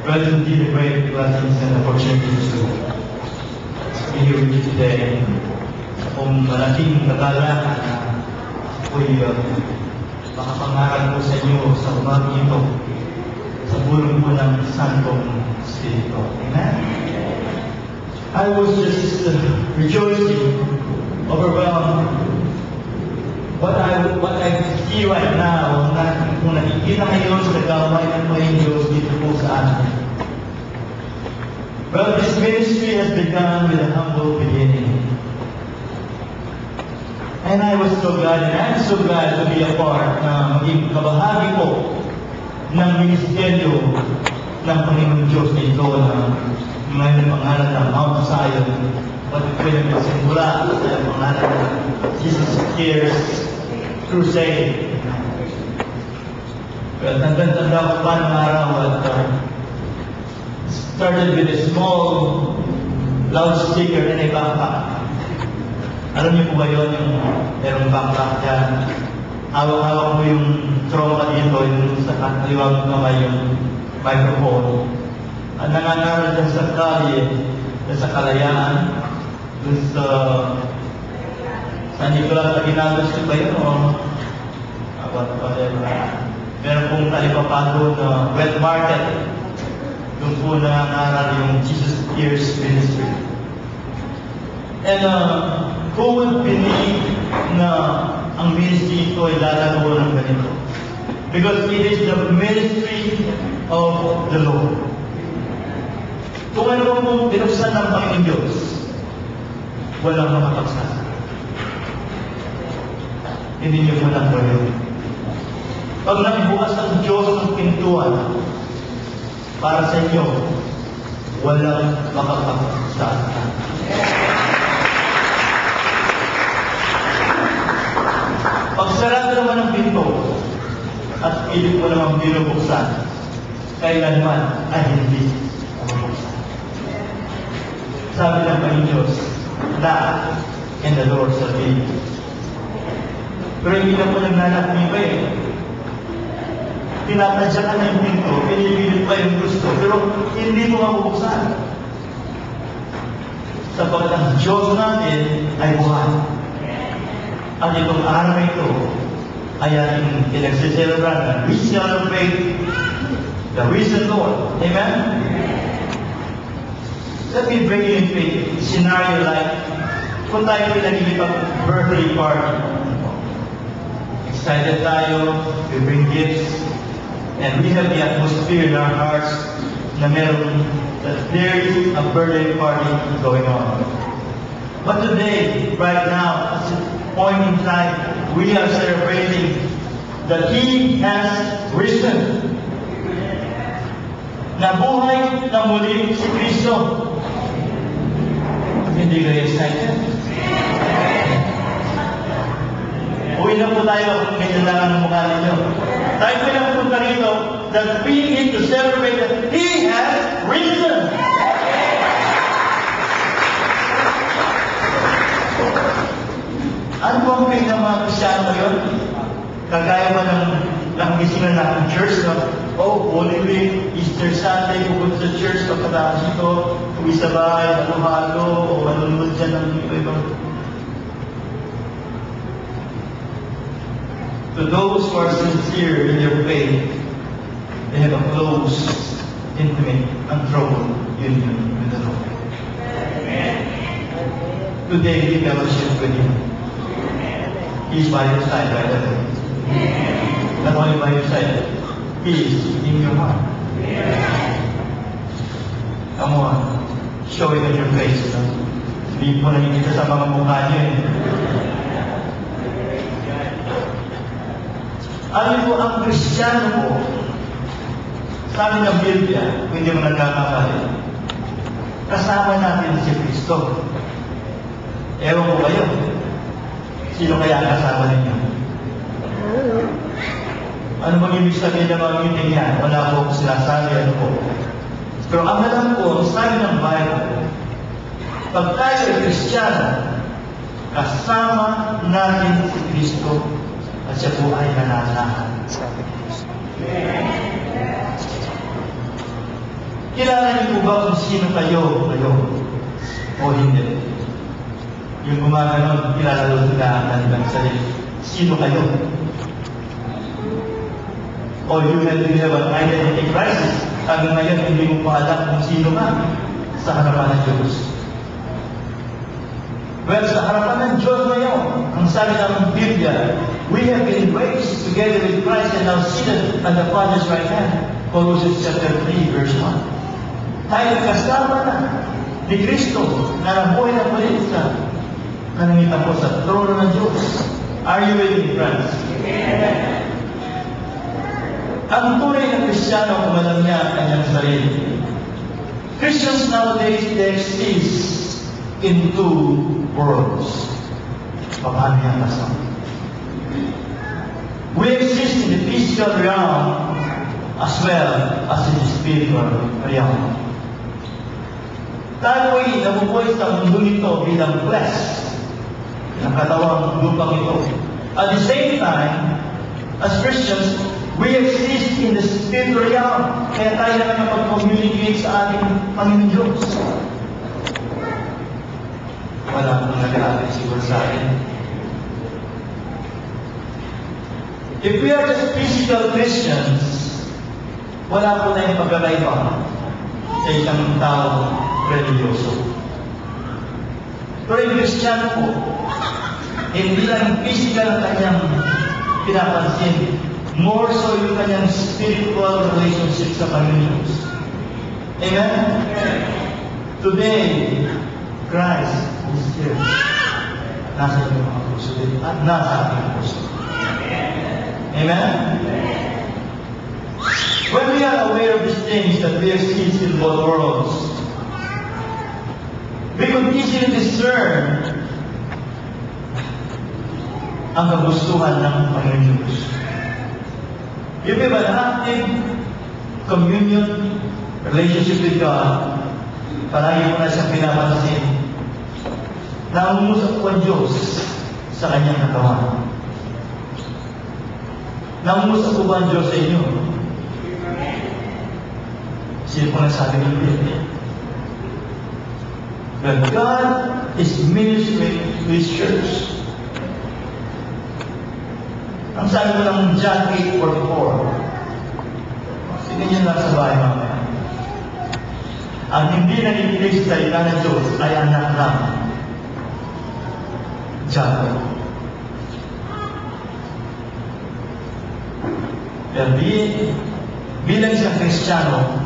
Well, it's indeed a great blessing and opportunity to be here with you today. Kung malaking kagala na ako'y makapangaral po sa inyo sa umaga ito sa bulong po ng Santong Espiritu. Amen? I was just rejoicing, overwhelmed. What I see right now, kung nakikita ngayon sa gaway ng mga Diyos dito po sa atin. Well, this ministry has begun with a humble beginning. And I was so glad, and I'm so glad to be a part na maging kabahagi po ng ministeryo ng Panginoon Diyos na ito na may pangalan ng Mount Zion. What we pwede magsimula sa pangalan ng Jesus Cares Crusade. Well, tanda-tanda ko pa ng araw at started with a small loudspeaker and a backpack. Alam niyo po ba yun, yung merong backpack dyan? Hawak-hawak mo yung trompa dito, yung sa kaliwang kamay yung microphone. At nangangaral dyan sa kalye, dyan sa Kalayaan, dun sa San Nicolas Aguinaldo ba yun o whatever. Meron pong talipapado na wet market. Doon po nangangaral yung Jesus Cares Ministry. And who would believe na ang ministry ito ay lalago ng ganito? Because it is the ministry of the Lord. Kung ano pong binuksan ng Panginoon Diyos, walang makapagsasabi. Hindi niyo po lang pwede. Pag nagbukas ng Diyos ng pintuan para sa inyo, walang makapagsasabi. Pag sarado naman ang pinto at pilit mo naman binubuksan, kailanman ay hindi mabuksan. Sabi ng Panginoon Diyos, knock and the door shall be. Pero hindi na po nagnanak niyo ba eh. Tinatadya ka na yung pinto, pinipilit pa yung gusto, pero hindi mo mabuksan. Sapagkat ang Diyos natin ay buhay. At itong araw na ito ay ating pinagsiselebran. We celebrate the risen Lord. Amen? Let me bring you into a scenario like kung tayo pinag-ibig ang birthday party. Excited tayo, we bring gifts, and we have the atmosphere in our hearts na meron that there is a birthday party going on. But today, right now, at this point in time, we are celebrating that He has risen. Nabuhay na muli si Kristo. Hindi kayo excited? Uwi na po tayo, ganyan lang ang mukha ninyo. Tayo po lang punta rito that we need to celebrate that He has risen. Ano po ang kayo ng mga Kristyano ngayon? Kagaya ba ng nakikisingan natin church na, oh, Holy Week, Easter Sunday, pupunta sa church, pagkatapos ito, uwi sa bahay, halo-halo, o manunod dyan ng iba-ibang. To those who are sincere in their faith, they have a close, intimate, untroubled union with the Lord. Today, we fellowship with Him. He's by your side, by the way. Not only by your side, He is in your heart. Come on, show it on your face. No? Hindi po nakikita sa mga mukha niyo eh. Alam po, ang Kristiyano po, sabi ng Biblia, kung hindi mo nagkakamali, kasama natin si Kristo. Ewan ko kayo, sino kaya ang kasama ninyo? Ano bang ibig sabihin ng mga meeting yan? Wala po akong sinasabi, ano po. Pero ang alam ko, sabi ng Bible, pag tayo ay Kristiyano, kasama natin si Kristo at siya po ay nananahan. Kilala niyo po ba kung sino kayo ngayon? O hindi? Yung gumaganon, kilala doon sila ang kanilang sarili. Sino kayo? O you have an identity crisis. Hanggang ngayon, hindi mo pa alam kung sino ka sa harapan ng Diyos. Well, sa harapan ng Diyos ngayon, ang sabi ng Biblia, we have been raised together with Christ and now seated at the Father's right hand. Colossians chapter 3, verse 1. Tayo kasama na ni Kristo na nabuhay na muli sa kanangitan po sa trono ng Diyos. Are you with me, friends? Amen. Ang tunay na Kristiyano, kung alam niya ang kanyang sarili. Christians nowadays, they exist in two worlds. Paano yan kasama? We exist in the physical realm as well as in the spiritual realm. Tayo ay nabubuhay sa mundo nito bilang flesh, ng katawang lupang ito. At the same time, as Christians, we exist in the spiritual realm. Kaya tayo na nakapag-communicate sa ating Panginoon Diyos. Wala akong nag-aaral siguro sa akin. If we are just physical Christians, wala po na yung pagkakaiba sa isang tao religyoso. Pero yung Kristiyano po, hindi lang physical ang kanyang pinapansin, more so yung kanyang spiritual relationship sa Panginoon. Amen? Today, Christ is here. Nasa inyong mga puso at nasa ating puso. Amen? When we are aware of these things that we exist in both worlds, we could easily discern ang kagustuhan ng Panginoon Diyos. If we have an active communion relationship with God, palagi mo na siyang pinapansin na umusap po ang Diyos sa kanyang katawan. Namusap po ba ang Diyos sa inyo? Sino po nagsabi ng Biblia? That God is ministering to His church. Ang sabi mo ng John 8:44, sige niyo lang sa bahay mamaya. Ang hindi nakikinig sa salita ng Diyos ay anak lang. John. Pero bilang isang Kristiyano,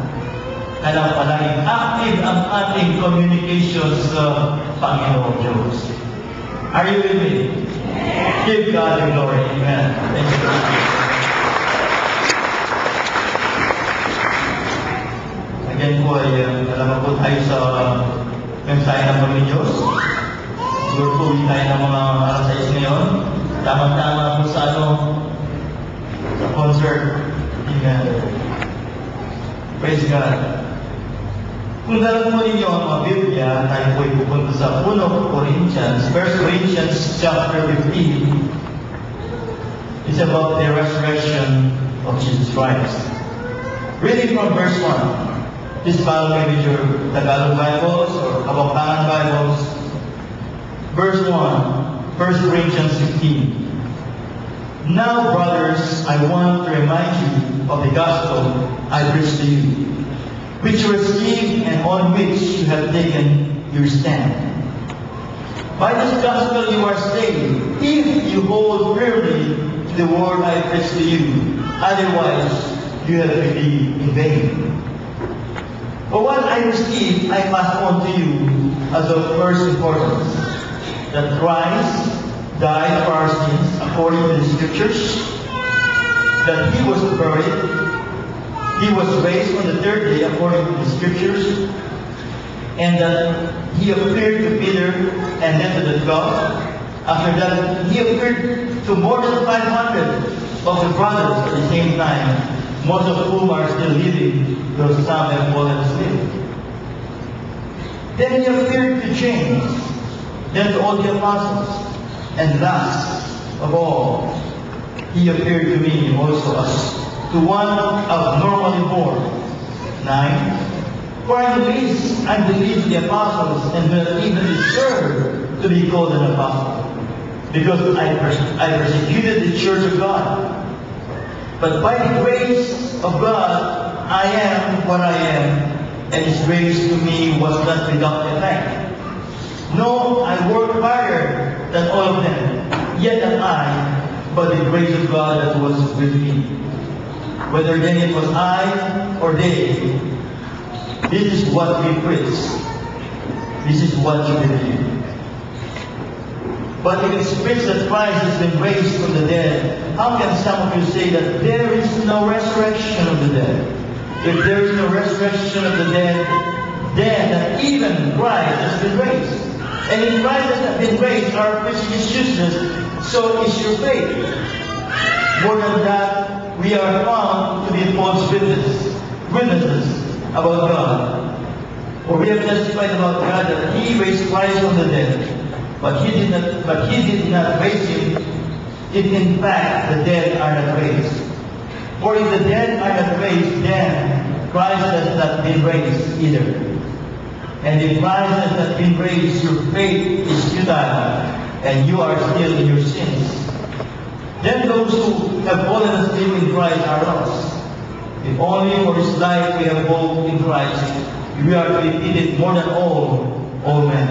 kailangan palaging active ang ating communication sa Panginoon Diyos. Are you with me? Give God the glory. Amen. Thank you. Again po ay alam po tayo sa mensahe ng Panginoon Diyos. Siguro po tayo ng mga alas 6 ngayon. Tama-tama po sa sa concert. Amen. Praise God. Kung dalawa mo ninyo ang mga Biblia, tayo po ay pupunta sa 1 Corinthians, 1 Corinthians chapter 15. It's about the resurrection of Jesus Christ. Reading from verse 1. This Bible may be your Tagalog Bibles or Kabangtangan Bibles. Verse 1, 1 Corinthians 15. Now, brothers, I want to remind you of the gospel I preached to you, which you received and on which you have taken your stand. By this gospel you are saved, if you hold firmly to the word I preached to you. Otherwise, you have believed in vain. For what I received, I pass on to you as of first importance, that Christ died for our sins according to the Scriptures, that He was buried, He was raised on the third day according to the Scriptures, and that He appeared to Peter and then to the 12. After that, He appeared to more than 500 of the brothers at the same time, most of whom are still living, though some have fallen asleep. Then He appeared to James, then to all the apostles, and last of all, He appeared to me also as to one abnormally born. 9. For I believe the apostles and will even deserve to be called an apostle, because I persecuted the church of God. But by the grace of God, I am what I am, and His grace to me was not without effect. No, I worked harder than all of them, yet not I, but the grace of God that was with me. Whether then it was I or they, this is what we preach. This is what you believe. But if it's preached that Christ has been raised from the dead, how can some of you say that there is no resurrection of the dead? If there is no resurrection of the dead, then that even Christ has been raised. And if Christ has not been raised, our preaching is useless, so is your faith. More than that, we are found to be false witnesses about God. For we have testified about God that He raised Christ from the dead, but He did not raise Him if in fact the dead are not raised. For if the dead are not raised, then Christ has not been raised either. And if Christ has not been raised, your faith is futile, and you are still in your sins. Then those who have fallen asleep in Christ are lost. If only for this life we have hope in Christ, we are to be pitied more than all men.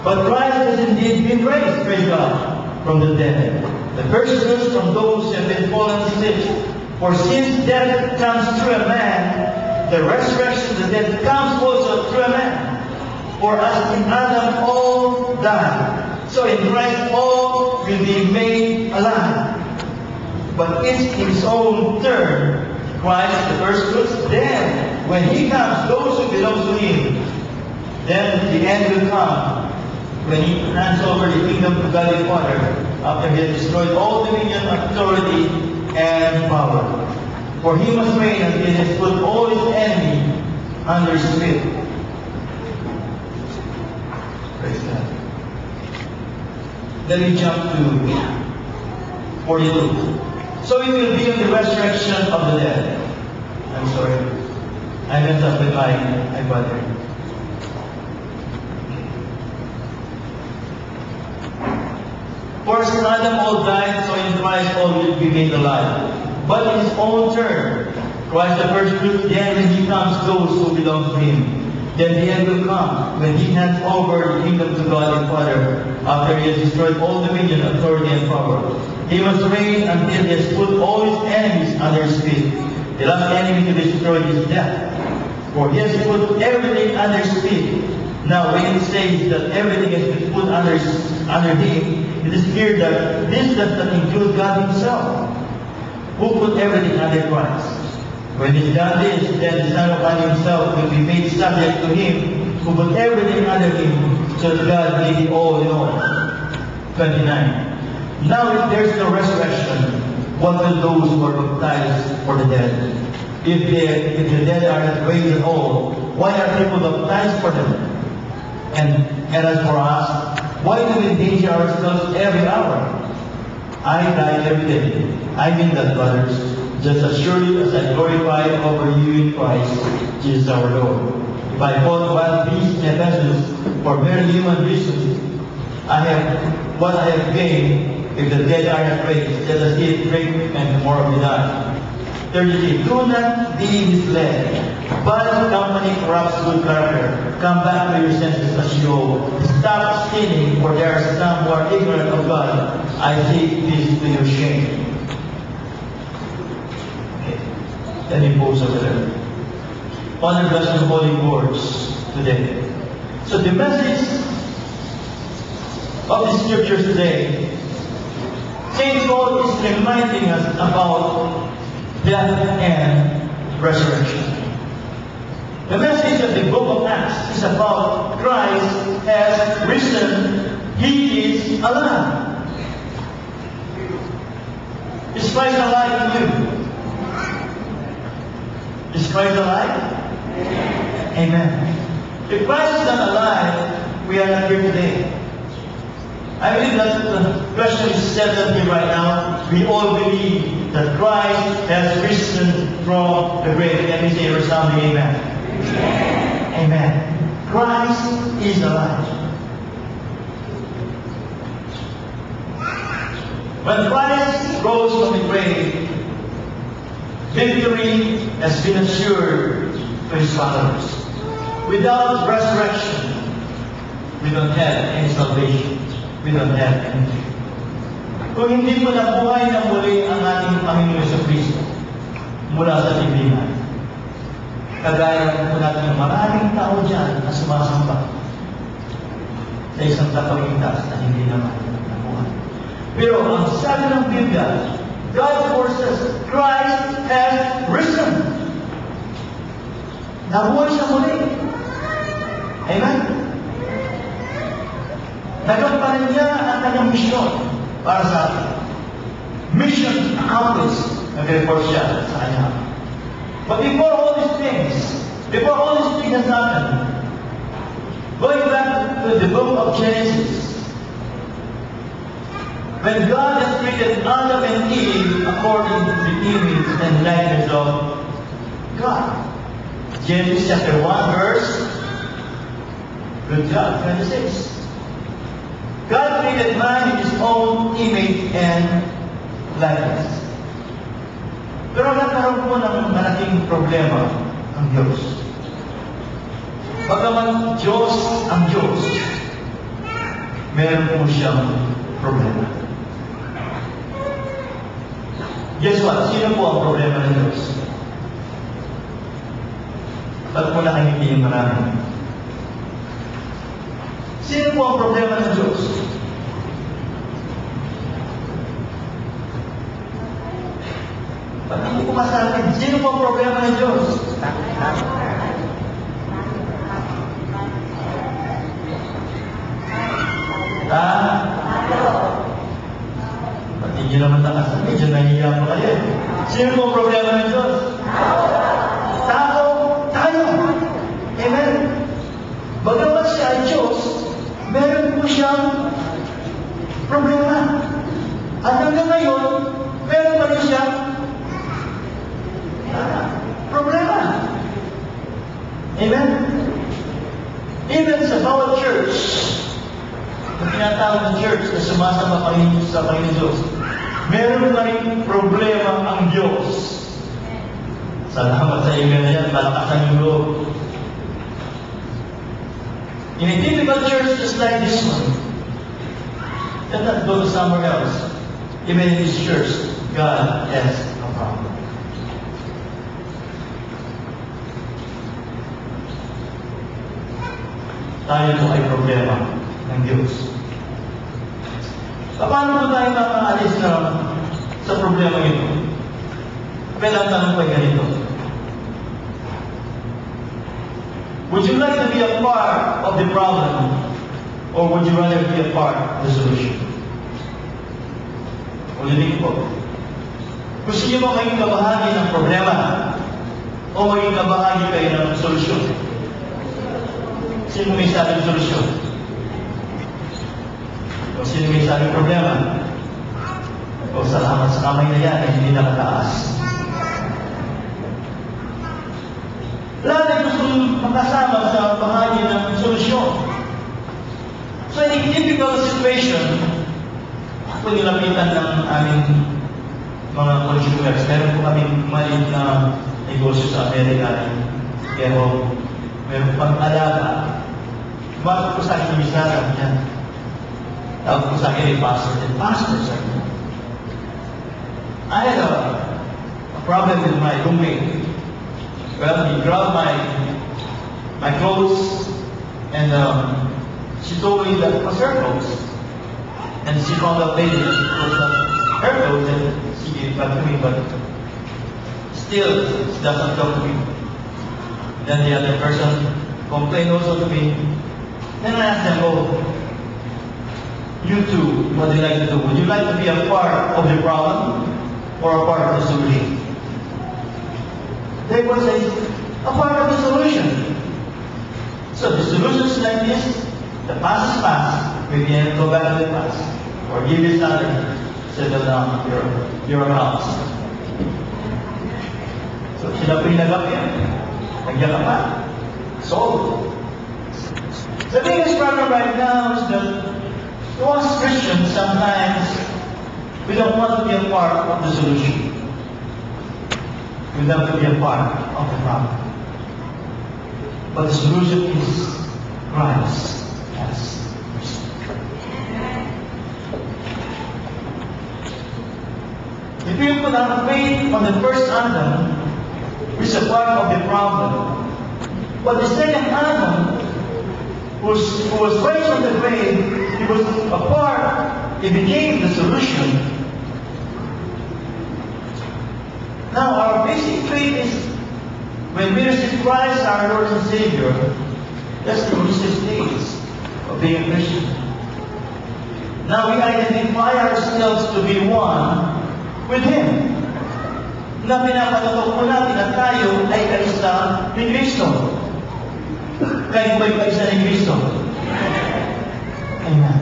But Christ has indeed been raised, praise God, from the dead, the first fruits from those who have been fallen asleep. For since death comes through a man, the resurrection of the dead comes also through a man. For as in Adam all die, so in Christ all will be made alive. But each in his own turn, Christ the first fruits, then when He comes, those who belong to Him, then the end will come, when He hands over the kingdom to God the Father, after He has destroyed all dominion, authority, and power. For He must reign until He has put all His enemies under His feet. Praise God. Then we jump to 42. So it will be on the resurrection of the dead. I'm sorry. I messed up with my brother. For as in Adam all died, so in Christ all will be made alive. But in His own turn, Christ the first fruit, then when He comes, those who belong to Him. Then the end will come, when He hands over the kingdom to God the Father, after He has destroyed all dominion, authority, and power. He must reign until He has put all His enemies under His feet. The last enemy to be destroyed is death. For He has put everything under His feet. Now, when it says that everything has been put under Him, it is clear that this does not include God Himself, who put everything under Christ. When He's done this, then the Son of God Himself will be made subject to Him, who put everything under Him, so that God may be all in all. 29. Now if there is no resurrection, what will those who are baptized for the dead? If the dead are not raised at all, why are people baptized for them? And as for us, why do we endanger ourselves every hour? I die every day. I mean that, brothers, just as surely as I glorify over you in Christ, Jesus our Lord. If I fought wild beasts in Ephesus for merely human reasons, what I have gained. If the dead are not raised, let us eat, drink, and tomorrow we die. 33. Do not be misled. Bad company corrupts good character. Come back to your senses as you ought. Stop sinning, for there are some who are ignorant of God. I say this to your shame. Okay. Let me pause over there. Father, bless your holy words today. So the message of the scriptures today, St. Paul is reminding us about death and resurrection. The message of the book of Acts is about Christ has risen. He is alive. Is Christ alive in you? Is Christ alive? Amen. If Christ is not alive, we are not here today. I believe that the question is settled here right now. We all believe that Christ has risen from the grave. Let me say a resounding amen. When Christ rose from the grave, victory has been assured to His followers. Without resurrection, we don't have any salvation. We don't have anything. Kung hindi mo nabuhay na muli ang ating Panginoon Jesucristo mula sa libingan, kagaya po natin maraming tao dyan na sumasamba sa isang kapalitas na hindi naman nabuhay. Pero ang sabi ng Biblia, God forces, Christ has risen. Nabuhay siya muli. Amen? Nagampanan niya ang kanyang misyon para sa atin. Mission accomplished. Nag-report siya sa kanya. But before all these things has happened, going back to the book of Genesis, when God has created Adam and Eve according to the image and likeness of God. Genesis chapter 1 verse, good job, 26. God created man in His own image and likeness. Pero nagkaroon po ng malaking problema ang Diyos. Bagaman Diyos ang Diyos, meron po siyang problema. Guess what? Sino po ang problema ng Diyos? Ba't mo nakikita yung marami? Sino po ang problema ng Diyos? Ba't hindi ko masabi? Sino po ang problema ng Diyos? Ba't hindi naman takas? Medyo nahihiya mo kayo. Sino po ang problema ng Diyos? Tao! Tayo! Amen? Bagamat siya ay Diyos, meron po siyang problema. At hanggang ngayon, meron pa rin siyang problema. Amen? Even sa bawat church, na tinatawag ng church na sumasama sa Panginoon Diyos, meron pa rin problema ang Diyos. Salamat sa iyo na yan, malakasan yung loob. In a typical church just like this one, let not go to somewhere else. Even in this church, God has a problem. Tayo po ay problema ng Diyos. Paano po tayo makaalis sa problema ito? Well, ang tanong ko ay ganito. Would you like to be a part of the problem, or would you rather be a part of the solution? Ulitin po. Gusto niyo ba maging kabahagi ng problema, o maging kabahagi kayo ng solusyon? Sino may sabing solusyon? O sino may sabing problema? O salamat sa kamay na yan, ay hindi nakataas. Lahat ay gustong makasama sa bahagi ng solusyon. So in a typical situation, ako nilapitan ng aming mga consumers. Meron po kami maliit na negosyo sa Amerika. Pero meron pang alaga. Bakit po sa akin yung isa sabi niya? Tawag po sa akin yung pastor. And pastor sabi niya, I had a problem with my roommate. Well, he grabbed my clothes and she told me that it was her clothes. And she found out later that it was her clothes and she gave it back to me, but still, she doesn't talk to me. Then the other person complained also to me. Then I asked them, oh, you two, what do you like to do? Would you like to be a part of the problem or a part of the solution? They would say, a part of the solution. So the solution is like this: the past is past, we can go back to the past. Or give each other, settle down your accounts. So sila po yung nagapin. Nagyakapan. Solved. The biggest problem right now is that to us Christians, sometimes We don't want to be a part of the solution. We love to be a part of the problem. But the solution is Christ as Christ. If we put our faith on the first Adam, which is a part of the problem, but the second Adam, who was raised from the grave, he was a part, he became the solution. Now, our basic faith is when we receive Christ, our Lord and Savior, that's the initial stage of being a Christian. Now we identify ourselves to be one with Him. Na pinapatutok po natin na tayo ay kaisa ni Kristo. Kayo ba'y kaisa ni Kristo? Amen.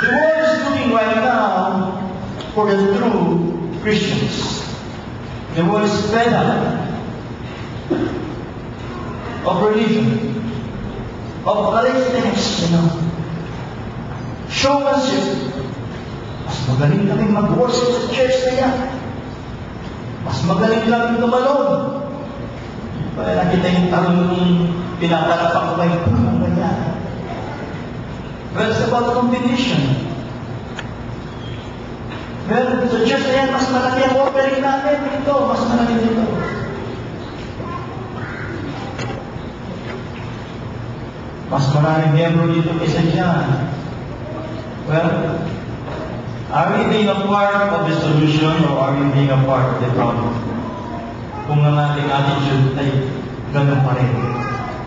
The world is looking right now for the true Christians. The world is fed up of religion, of calisthenics, showmanship. Mas magaling kami mag-worship sa church na yan. Mas magaling kami tumalon. Kaya nakita yung tarong yung pinapalapak ko kayo, ano ba yan? Well, it's about competition. Well, sa church na yan, mas malaki ang offering natin dito. Mas malaki dito. Mas maraming miyembro dito kaysa dyan. Well, are we being a part of the solution or are we being a part of the problem? Kung ang ating attitude ay ganun pa rin.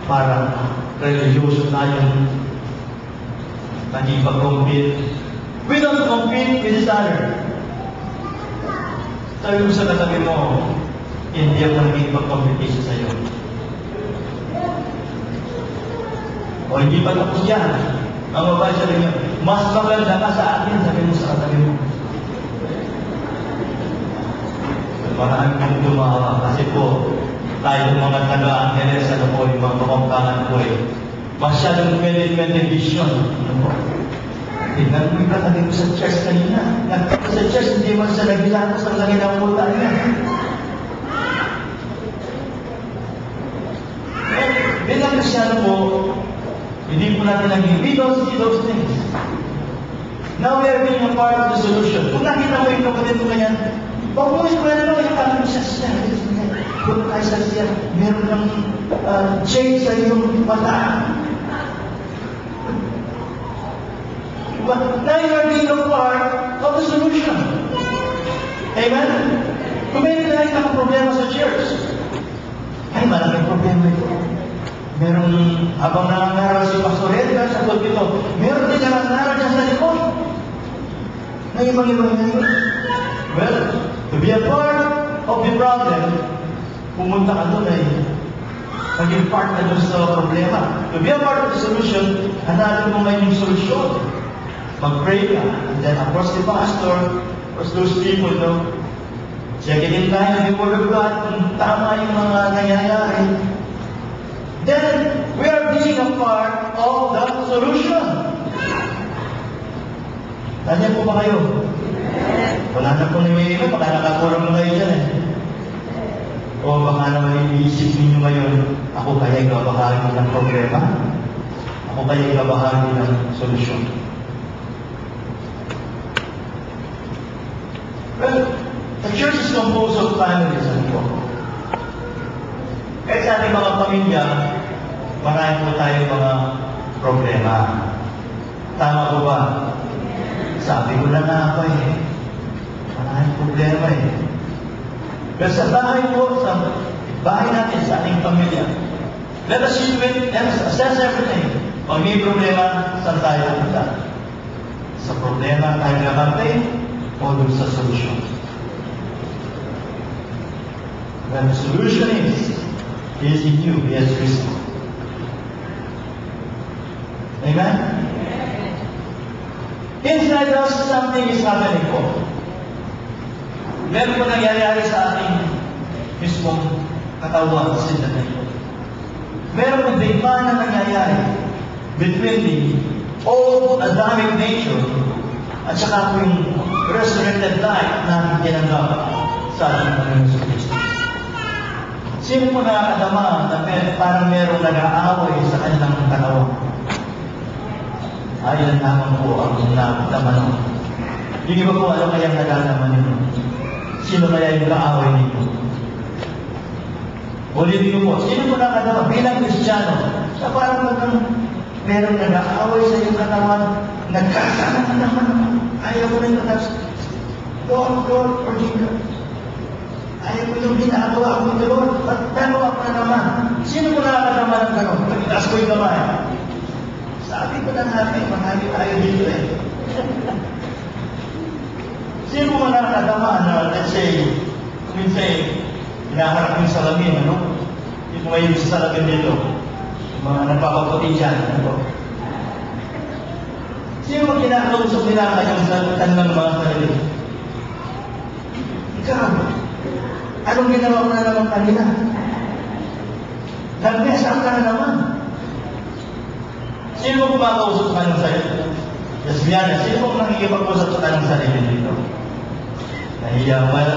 Parang religyoso tayong nagipag-compete. We don't compete with each other. Sabi mo sa katabi mo, hindi ako nagipag-competition sa iyo. O hindi pa tapos yan. Ang babae sabi niya, mas maganda ka sa akin, sabi mo sa katabi mo. Marami kong tumawa kasi po, tayo mga taga-Angeles, ano po, yung mga kapampangan po masyadong pwede vision. Ano po? Tingnan mo yung katabi mo sa church kanina. Nagpapos sa church, hindi man siya nagbilang sa laki ng puta niya. Bilang Kristyano po, hindi po natin naging, we don't see those things. Now we are being a part of the solution. Kung nakita mo yung kapatid mo ganyan, huwag mo yung yung kami mo siya. Kung tayo sa siya, meron ng change sa iyong mata. But now you are being a part of the solution. Amen? Kung may nakita kang problema sa church, ay maraming problema ito. Meron, habang nangangaral si Pastor Edgar sa pulpito, meron din nangangaral dyan sa likod. Na ibang-ibang ngayon. Well, to be a part of the problem, pumunta ka doon ay naging part na doon sa problema. To be a part of the solution, hanapin mo ngayon yung solusyon. Mag-pray ka, and then approach the pastor, approach those people, checking in tayo the Word of God, kung tama yung mga nangyayari. Then, we are being a part of the solution. Nandiyan po ba kayo? Wala na po nangyayari, baka nakakurang na kayo dyan O baka naman iniisip ninyo ngayon, ako kaya ibabahagi ng problema? Ako kaya ibabahagi ng solusyon? Well, the church is composed of families and po. Kahit sa ating mga pamilya, marami po tayong mga problema. Tama po ba? Sabi ko lang na ako maraming problema Pero sa bahay po, sa bahay natin, sa ating pamilya, let us situate, let us assess everything. Pag may problema, saan tayo punta? Sa problema tayo nabantay o dun sa solution? When the solution is in you, yes, Christ. Amen? Inside us, something is happening po. Meron po nangyayari sa ating mismong katawan sa sinatay po. Meron po digma na nangyayari between the old Adamic nature at saka po yung resurrected life na tinanggap sa ating Panginoon sa Kristo. Sino po nakakadama na parang merong nag-aaway sa kanilang katawan? Ayan naman po ang nakakadama nun. Yung iba po, ano kayang nagdadama nito? Sino kaya yung kaaway nito? Ulitin ko po, sino po nakakadama bilang Kristiyano? Sa parang merong nag-aaway sa iyong katawan, nagkasama ka naman. Ayaw ko rin natas. Lord, forgive me. Ayaw ko yung ginagawa ko ito, Lord. Pagdano ako na naman. Sino ko nakakadama ng gano'n? Pagkitas ko yung gamay. Sabi ko na natin, marami tayo dito eh. Sino ko nakakadama na, let's say, hinaharap yung salamin, ano? Hindi ko ngayon sa salamin dito. Mga nagpapaputi dyan, ano? Sino ang kinakausap nila kayong sa kanilang mga sarili? Ikaw, anong ginawa mo na naman kanina? Nag-mess up ka na naman. Sino mo kumakausap sa kanilang sarili? Yes, biyan, sino mo nakikipag-usap sa kanilang sarili dito? Nahiya, well,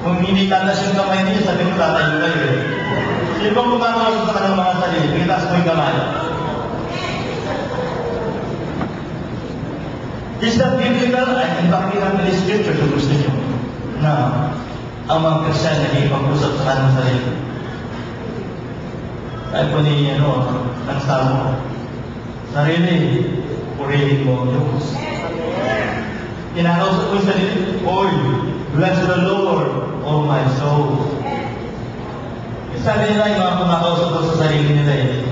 kung hindi tatas yung kamay niya, sabi ko tatayo kayo eh. Sino mo kumakausap sa kanilang mga sarili? Pitas mo yung kamay. Is that biblical? Ay, bakit ang mga scripture kung gusto nyo na ang mga Christian nagipag-usap sa kanilang sarili? Ay po ni, nagsabi sarili, purihin mo ang Diyos. Kinakausap ko yung sarili, oy, bless the Lord, oh my soul. Sabi nila, yung mga kumakausap ko sa sarili nila eh.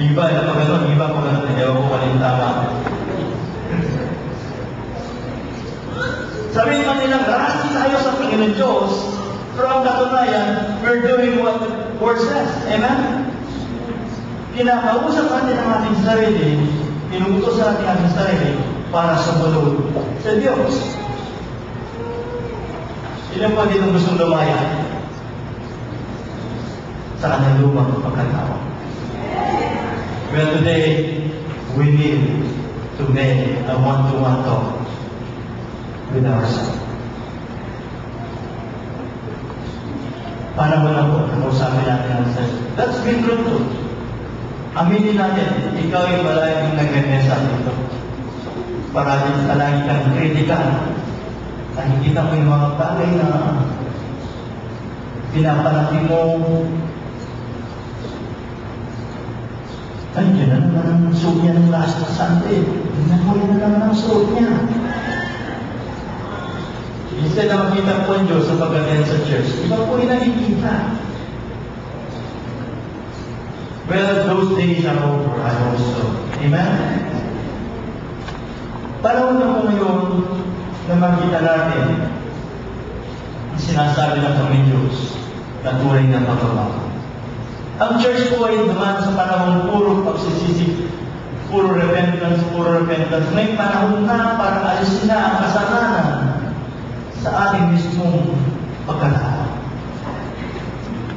Iba, ito pa gano'n, iba pa gano'n, ewan ko kanina tama. Sabihin man nilang, rasi tayo sa Panginoon Diyos, pero ang katunayan, we're doing what the Word says. Amen? Kinakausap natin ang ating sarili, pinutos natin ang ating sarili para sumunod sa Diyos. Ilan po dito gustong lumaya sa kanyang lumang pagkatao? Well, today, we need to make a one-to-one talk with ourselves. Paano mo lang po, nakausapin natin ang sarili. Let's be truthful. Aminin natin, ikaw yung palagi yung nag-mesa dito. Palagi kang kritikal. Nakikita mo yung mga bagay na pinapalaki mo. Ay, yun na naman ang suot niya ng last na Sunday. Yun na naman ang suot niya. Instead na makita po ang Diyos sa pagdating sa church, iba po yung nakikita. Well, those days are over, I hope so. Amen? Panahon na po ngayon na makita natin ang sinasabi ng Panginoon Diyos na tunay na pagbabago. Ang church po ay dumaan sa panahon puro pagsisisi, puro repentance. May panahon na para alisin na ang kasalanan sa ating mismong pagkatao.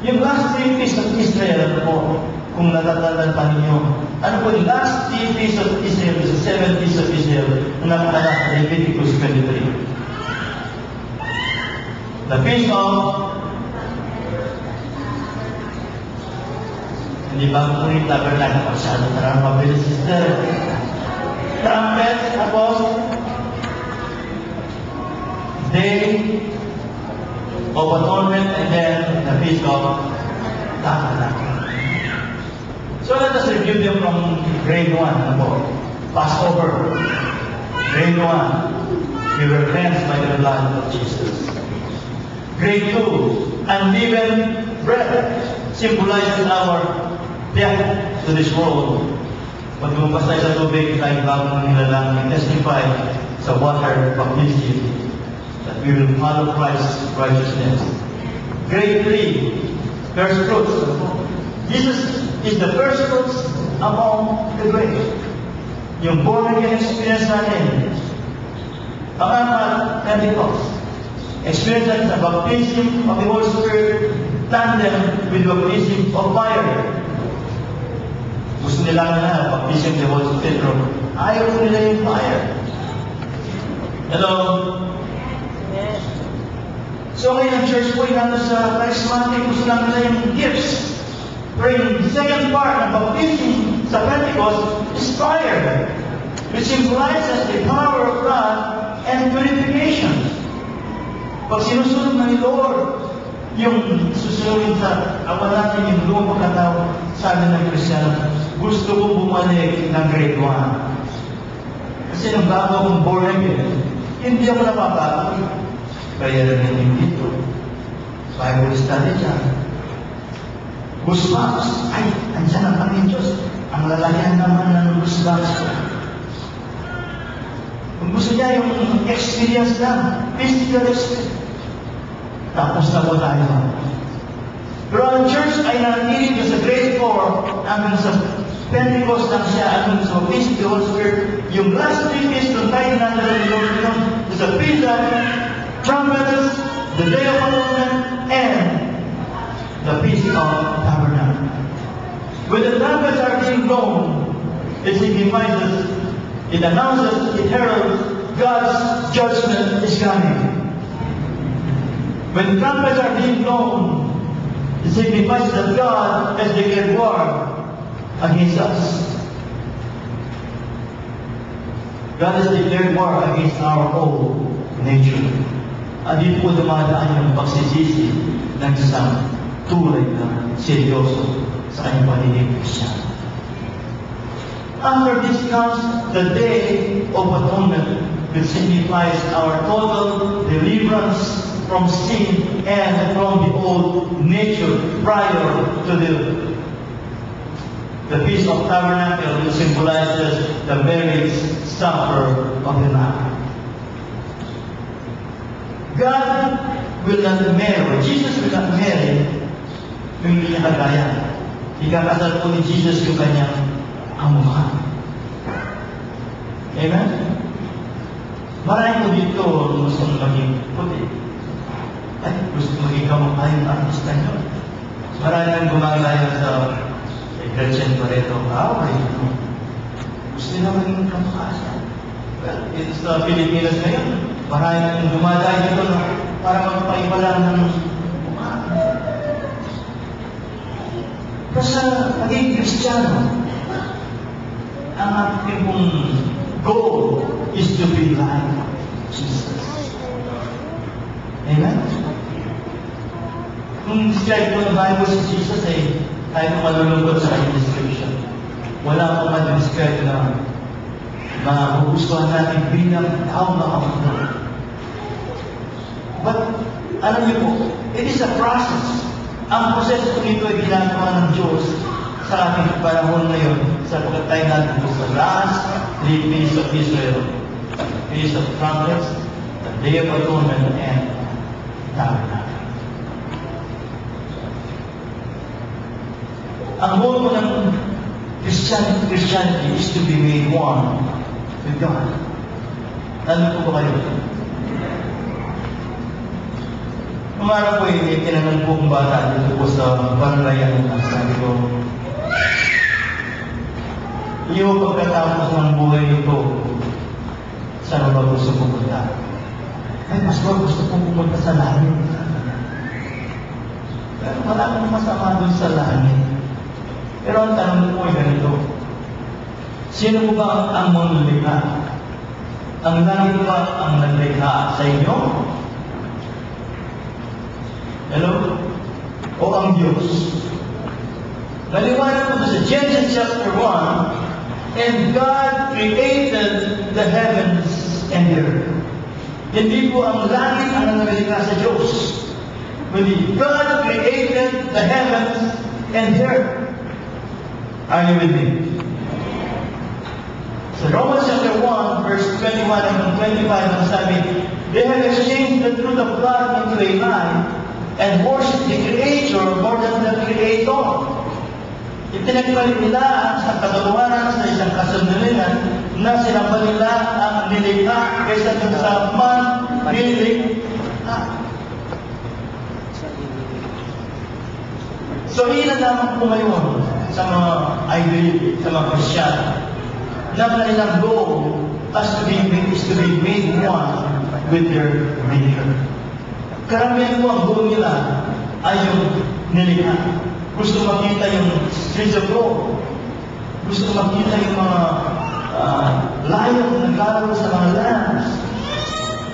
Yung last 3 feasts of Israel po, kung natatandaan pa ninyo, ano po yung last 3 feasts of Israel, the 7 feasts of Israel, na nakalala sa Leviticus 23. The feast of, hindi ba po rin tabernacle, masyado tarang mabilis sister. Trumpets, tapos, Day of Atonement, and then the Feast of Tabernacle. So let us review them from grade 1. Passover. Grade 1. We were cleansed by the blood of Jesus. Grade 2. Unleavened bread symbolizes our death to this world. Pag lumabas tayo sa tubig, tayo bagong nilalang, testify sa water baptism that we will follow Christ's righteousness. Grade 3, first fruits. Jesus is the first fruits among the great. Yung born again experience natin. Pangapat, Pentecost. Experience natin sa baptism of the Holy Spirit, tandem with baptism of fire. Gusto nila na baptism of the Holy Spirit. Ayaw nila yung fire. Hello? So ngayon, church po, nandun sa charismatic, gusto lang nila yung gifts. Pero yung second part ng baptism sa Pentecost is fire, which symbolizes the power of God and purification. Pag sinusunod na ni Lord, yung susunod sa awan natin yung lumang pagkatao, sabi ng Kristiyan, gusto ko bumalik ng grade 1. Kasi nung bago akong born again, hindi ako napapato. Kaya rin yung dito. Bible study dyan. Goosebumps. Ay, andyan ang kami Diyos. Ang lalagyan naman ng goosebumps ko. Kung gusto niya yung experience lang, physical experience. Tapos na po tayo. Pero ang church ay nanatiling sa grade 4 hanggang sa Pentecost lang siya hanggang sa Feast of the Holy Spirit. Yung last 3 feasts ng tayo natin ng Lord sa Pisa, trumpets, the Day of Atonement, and the Feast of Tabernacle. When the trumpets are being blown, it signifies, it announces, it heralds God's judgment is coming. When the trumpets are being blown, it signifies that God has declared war against us. God has declared war against our old nature. At dito po dumadaan yung pagsisisi ng isang tulay na seryoso sa kanyang pagiging Kristiyan. After this comes the Day of Atonement, which signifies our total deliverance from sin and from the old nature prior to the Feast of Tabernacle, which symbolizes the marriage supper of the Lamb. God will not marry, Jesus will not marry yung hindi niya kagaya. Ikakasal po ni Jesus yung kanyang ama. Amen? Marami po dito gusto maging puti. Ay, gusto maging kamukha yung artista nyo. Marami ang gumagaya sa Gretchen Barreto. Gusto nila maging kamukha siya. Well, it's the Pilipinas ngayon. Marami ang gumagaya dito na para magpaiba lang ng mukha. Pero sa pagiging Kristiyano, ang ating pong goal is to be like Jesus. Amen? Kung describe ko ng Bible si Jesus ay tayo malulungkot sa kanyang description. Wala akong ma-describe na magugustuhan natin bilang tao na kamunod. But, alam niyo po, it is a process. Ang proseso po nito ay ginagawa ng Diyos sa ating panahon ngayon sapagkat tayo natin po sa last 3 feasts of Israel. Feast of Trumpets, the Day of Atonement, and Tabernacle. Ang goal mo ng Christianity is to be made one with God. Ano po ba kayo? Nung araw po may tinanong po kong bata dito po sa Banlayan. Sabi ko, iyo pagkatapos ng buhay nito, saan ba gusto pumunta? Ay, Pastor, gusto kong pumunta sa langit. Pero wala akong masama doon sa langit. Pero ang tanong po ay ganito, sino po ba ang manlulikha? Ang langit ba ang naglikha sa inyo? Hello? O ang Diyos? Naliwanag po sa Genesis chapter 1, and God created the heavens and the earth. Hindi po ang langit ang nangyalikha sa Diyos. Kundi God created the heavens and the earth. Are you with me? So Romans chapter 1, verse 21 and 25, ang sabi, they have exchanged the truth of God into a lie and worship the Creator more than the Creator. Itinagpalit nila sa katotohanan sa isang kasundulinan na sinamba nila ang nilikha kaysa dun sa man-nilikha. So, ilan naman po ngayon sa mga idol, sa mga Kristiyan, na kanilang goal is to be made one with their Maker. Karamihan po ang goal nila ay yung nilikha. Gusto makita yung streets of gold. Gusto makita yung mga lion na naglalaro sa mga lands.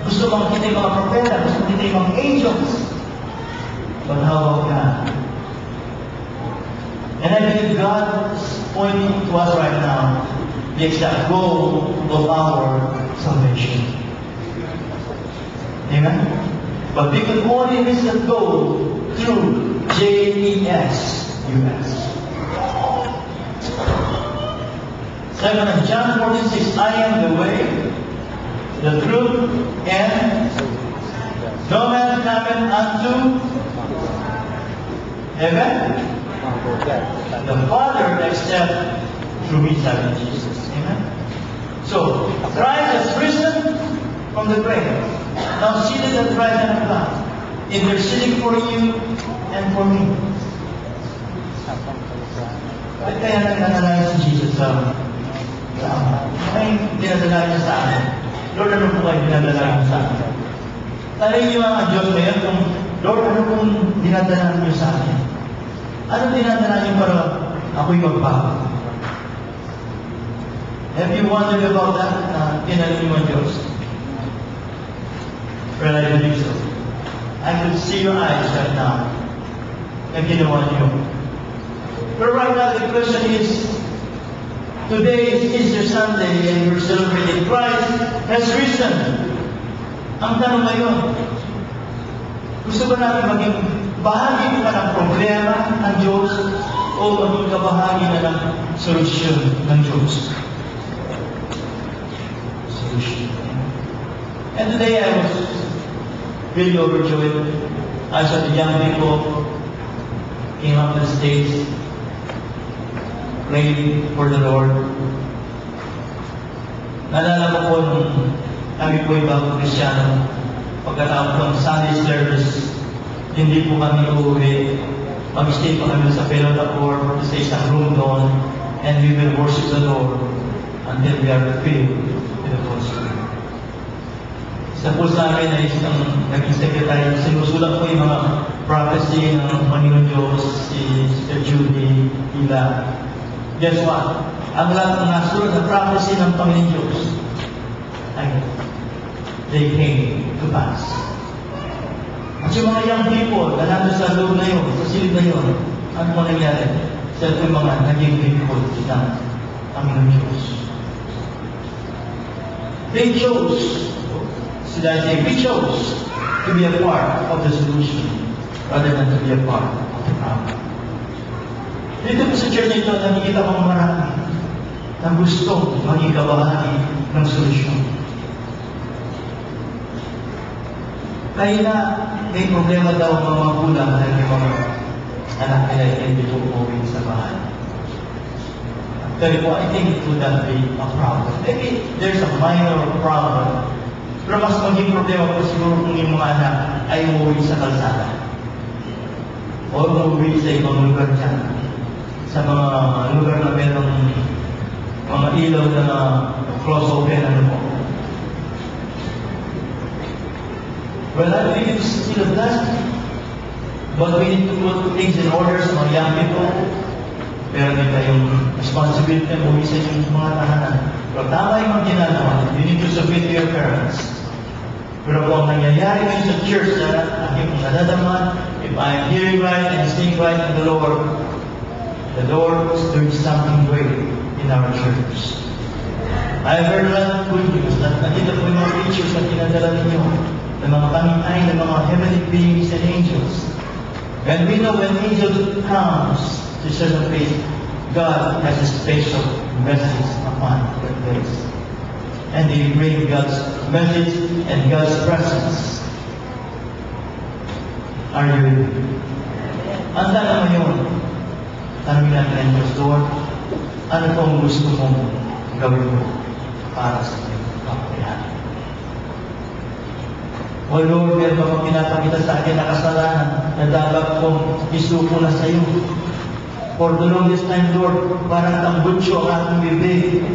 Gusto makita yung mga propeta. Gusto makita yung mga angels. But how about God? And I believe God is pointing to us right now the exact goal of our salvation. Amen? But we can only reach that goal through JESUS. Sabi ng John 14:6, I am the way, the truth, and no man cometh unto heaven, the Father except through me, sabi Jesus. Amen? So, Christ has risen from the grave. Now seated at the right hand of God, interceding for you and for me. Bakit kaya nagdadalayan si Jesus sa Ama? Kaya dinadalayan niya sa akin. Lord, ano po kayo dinadalayan sa akin? Talayin niyo mga Diyos ngayon kung, Lord, ano pong dinadalayan niyo sa akin? Ano dinadalayan niyo para ako'y magbago? Have you wondered about that? Kinalim niyo ang Diyos? Well, I believe so. I could see your eyes right now. And ginawa niyo. But right now the question is, today is Easter Sunday and we're celebrating Christ has risen. Ang tanong ngayon, gusto ba natin maging bahagi pa ng problema ng Diyos o maging kabahagi na ng solusyon ng Diyos? Solution. And today I was really overjoyed. I saw the young people came up to the stage, praying for the Lord. Naalala ko po nung kami po yung bagong Kristyano, pagkatapos ng Sunday service, hindi po kami uuwi. Mag-stay pa kami sa Pero Tapor, sa isang room doon, and we will worship the Lord until we are filled with the Holy Spirit. Isa po sa amin ay isang naging secretary. Sinusulat po yung mga prophecy ng Panginoon Diyos, si Sister Judy, Ila. Guess what? Ang lahat ng nasulat na prophecy ng Panginoon Diyos ay they came to pass. At yung mga young people na nandun sa loob na yun, sa silid na yun, ano po nangyari? Sa ito yung mga naging people ng Panginoon Diyos. They chose, we chose to be a part of the solution rather than to be a part of the problem. Dito po sa church nito, nakikita ko marami na gusto maging kabahagi ng solusyon. Kaya na may problema daw ang mga magulang dahil yung mga anak nila hindi po umuwi sa bahay. Pero po, I think it would not be a problem. Maybe there's a minor problem. Pero mas maging problema po siguro kung yung mga anak ay umuwi sa kalsada. O umuwi sa ibang lugar dyan. Sa mga lugar na merong mga ilaw na cross open, ano po. Well, I believe it's still a blessing. But we need to put things in order sa mga young people. Pero may kayong responsibility na umuwi sa inyong mga tahanan. Pero tama yung mga ginagawa. You need to submit to your parents. Pero kung nangyayari ngayon sa church na aking kong nadadama, if I am hearing right and seeing right in the Lord is doing something great in our church. I heard a lot of good news na nakita po yung mga pictures na pinadala ninyo ng mga pangitay ng mga heavenly beings and angels. And we know when angel comes to a certain place, God has a special message upon that place. And they bring God's message and God's presence. Are you with me? Ang tanong ngayon, tanongin natin ang Diyos, Lord, ano pong gusto mong gawin mo para sa iyo? O Lord, meron ba pinapakita sa akin na kasalanan na dapat kong isuko na sa iyo? For the longest time, Lord, parang tambutso ang aking bibig.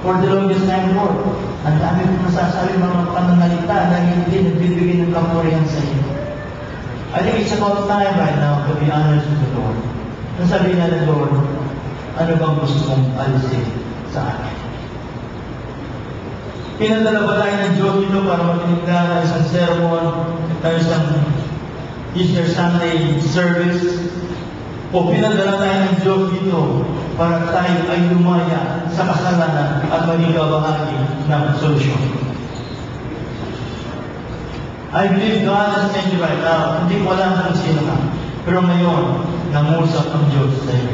For the longest time, Lord, ang dami kong nasasabi mga pananalita na hindi nagbibigay ng kapurihan sa iyo. I think it's about time right now to be honest with the Lord. Nasabi na ng Lord, ano bang gusto mong alisin sa akin? Pinadala ba tayo ng Diyos dito para makinig na isang sermon, isang Easter Sunday service? O pinadala tayo ng Diyos dito para tayo ay lumaya sa kasalanan at maging kabahagi ng solusyon? I believe God has sent you right now. Hindi ko alam kung sino ka. Pero ngayon, nangusap ang Diyos sa iyo.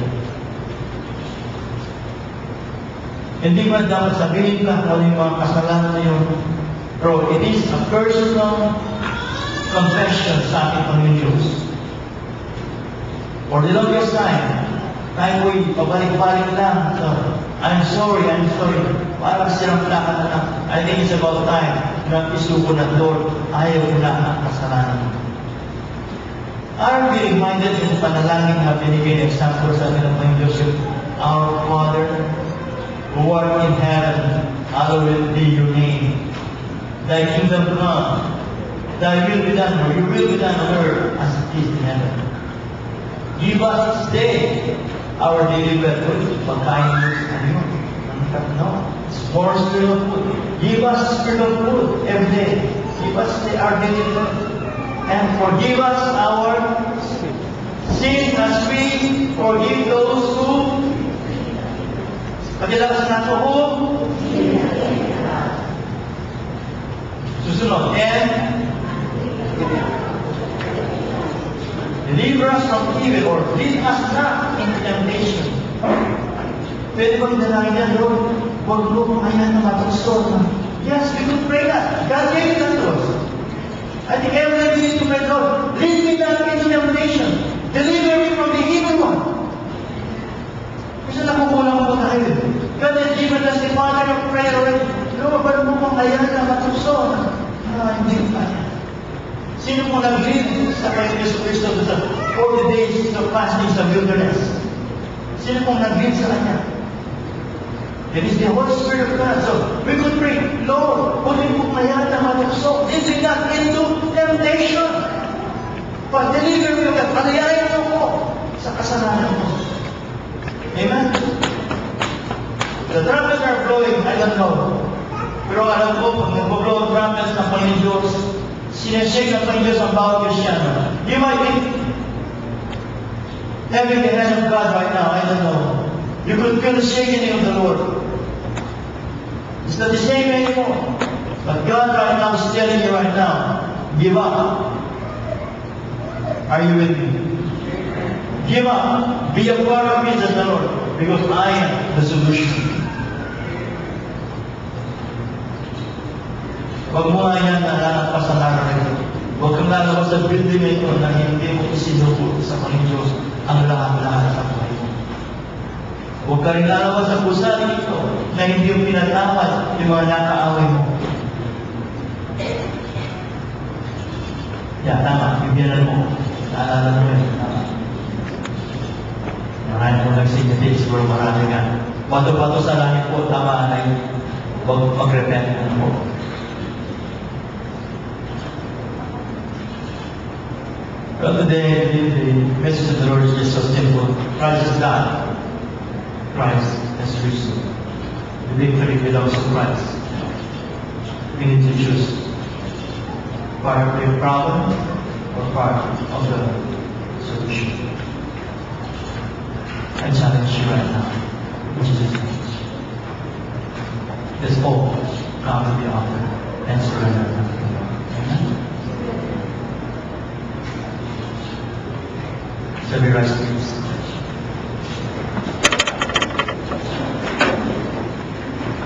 Hindi man dapat sabihin ka kung ano yung mga kasalanan na yun. Pero it is a personal confession sa ating Panginoon Diyos. For the longest time, tayo ko'y pabalik-balik lang. So, I'm sorry. Parang silang plaka na lang. I think it's about time na isuko na, Lord, ayaw ko na ang kasalanan. Are we reminded in panalangin na binigay ng example sa atin ng Panginoon Diyos? Our Father, who art in heaven, hallowed be your name. Thy kingdom come. Thy will be done, or your will be done on earth as it is in heaven. Give us this day our daily bread. Pagkain mo sa inyo. No? It's more spiritual food. Give us spiritual food every day. Give us our daily bread. And forgive us our sins as we forgive those who pagkalakas nato who susunod. And deliver us from evil, or lead us not into temptation. Pwede ba pinalangin yan, Lord? Huwag mo kung ayan na matusok. Yes, we could pray that. God gave that to us. I think every day we need to pray, Lord, lead me not into temptation. Deliver me from the evil one. Kasi nakukulang po tayo. God has given us the pattern of prayer already. Lord, ba't mo kung ayan na matusok? Hindi pa yan. Sino mo nag-lead sa kay Yesu Cristo sa 40 days of fasting sa wilderness? Sino pong nag-lead sa Kanya? It is the Holy Spirit of God. So, we could pray, Lord, huwag mo kaya na matusok. Lead not into temptation. But deliver me, God. Palayain mo ko sa kasalanan mo. Amen? The trumpets are blowing. I don't know. Pero alam ko, pag nag-blow ang trumpets ng Panginoon Diyos, sinashake ng Panginoon Diyos ang bawat Kristiyano. You might be having the hand of God right now. I don't know. You could feel the shaking of the Lord. It's not the same anymore. But God right now is telling you right now, give up. Are you with me? Give up. Be a part of me, says the Lord. Because I am the solution. Huwag mo ayan na lalagpas sa araw ito. Huwag kang lalabas sa building na ito na hindi mo isinuko sa Panginoon Diyos ang lahat-lahat sa buhay mo. Huwag ka rin lalabas sa gusali ito na hindi yung pinatawad yung mga nakaaway mo. Yeah, tama. Bibigyan mo. Naalala mo yun. Tama. Marami po nag-significate siguro marami nga. Bato-bato sa langit po, tama na yun. Huwag mag-repent na po. But today, the message of the Lord is just so simple. Christ is God. Christ has risen. The victory belongs to Christ. We need to choose part of the problem or part of the solution. I challenge you right now. Which is it? Let's all come to the altar and surrender. Amen. Shall we rise, please?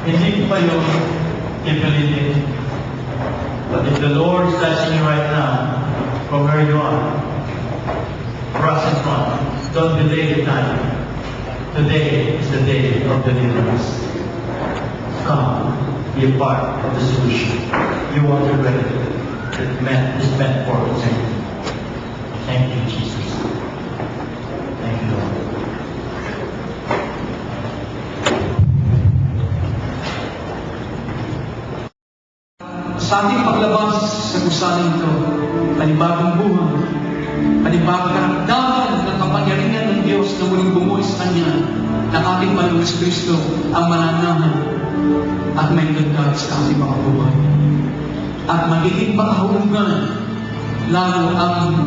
Hindi pa yung ipilitin. But if the Lord is touching you right now, from where you are, cross in front, don't delay the time. Today is the day of deliverance. Come, be a part of the solution. You want to ready. It is meant for eternity. Thank you, Jesus. Thank you, Lord. Santo, panibagong buhay, panibagong karamdaman ng kapangyarihan ng Diyos na muling bumuhay sa Kanya, ng ating Panginoon Kristo ang mananahan at may ganda sa ating mga buhay. At magiging makahulugan lalo ang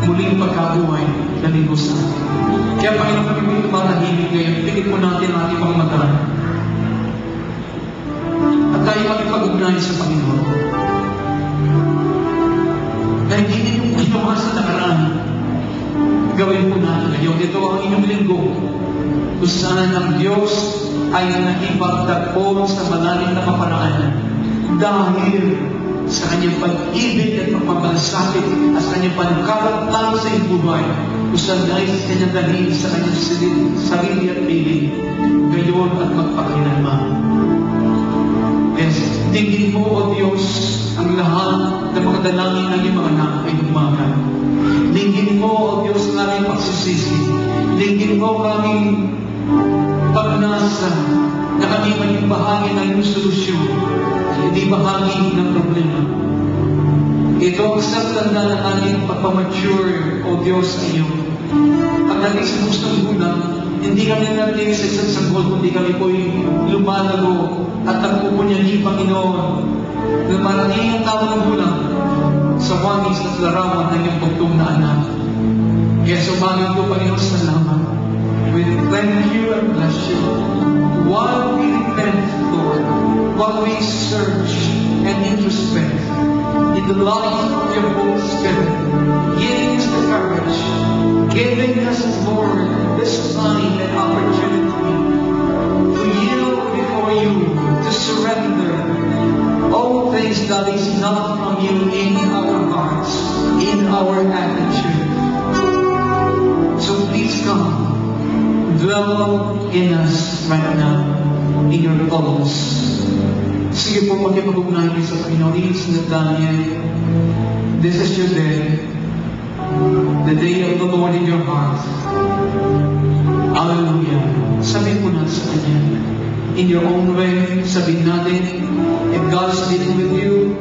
muling pagkabuhay na linggo sa atin. Kaya Panginoon, kami may tumatahimik ngayon, tingin po natin ang ating mga mata. At tayo makipag-ugnay sa Panginoon. Na hindi din ginawa sa nakaraan. Gawin po natin ngayon. Ito ang inyong linggo kung saan ang Diyos ay nakipagtagpo sa malalim na kaparaanan dahil sa kanyang pag-ibig at pagpapalasakit at sa kanyang panungkalat sa iyong buhay kung saan nais kanyang dalhin sa kanyang sarili at piling ngayon at magpakailanman. Yes, tingin mo, O Diyos, ang lahat ng mga dalangin ng iyong mga anak ay umaga. Dinggin mo, O Diyos, ang aming pagsisisi. Dinggin mo ang aming pagnasa na kami maging bahagi ng iyong solusyon, hindi bahagi ng problema. Ito ang isang tanda ng aming pagpamature, O Diyos, sa iyo. Pagdating sa gustong gulang, hindi kami narating sa isang sanggol, kundi kami po'y lumalago at nagpupunyan ni Panginoon na marating ang tao ng gulang sa wangis at larawan ng iyong bugtong na anak. Kaya sumangin ko, Panginoon, salamat. We thank you and bless you. While we repent, Lord, while we search and introspect in the light of your Holy Spirit, giving us the courage, giving us, Lord, this time and opportunity to yield before you, to surrender all things that is not from you in our hearts, in our attitude. So please come, dwell in us right now, in your thoughts. Sige po, magkipag-ugnay kayo sa Panginoon. It's Daniel. This is your day. The day of the Lord in your heart. Hallelujah. Sabihin po natin sa Kanya. In your own way, sabihin natin, if God is dealing with you,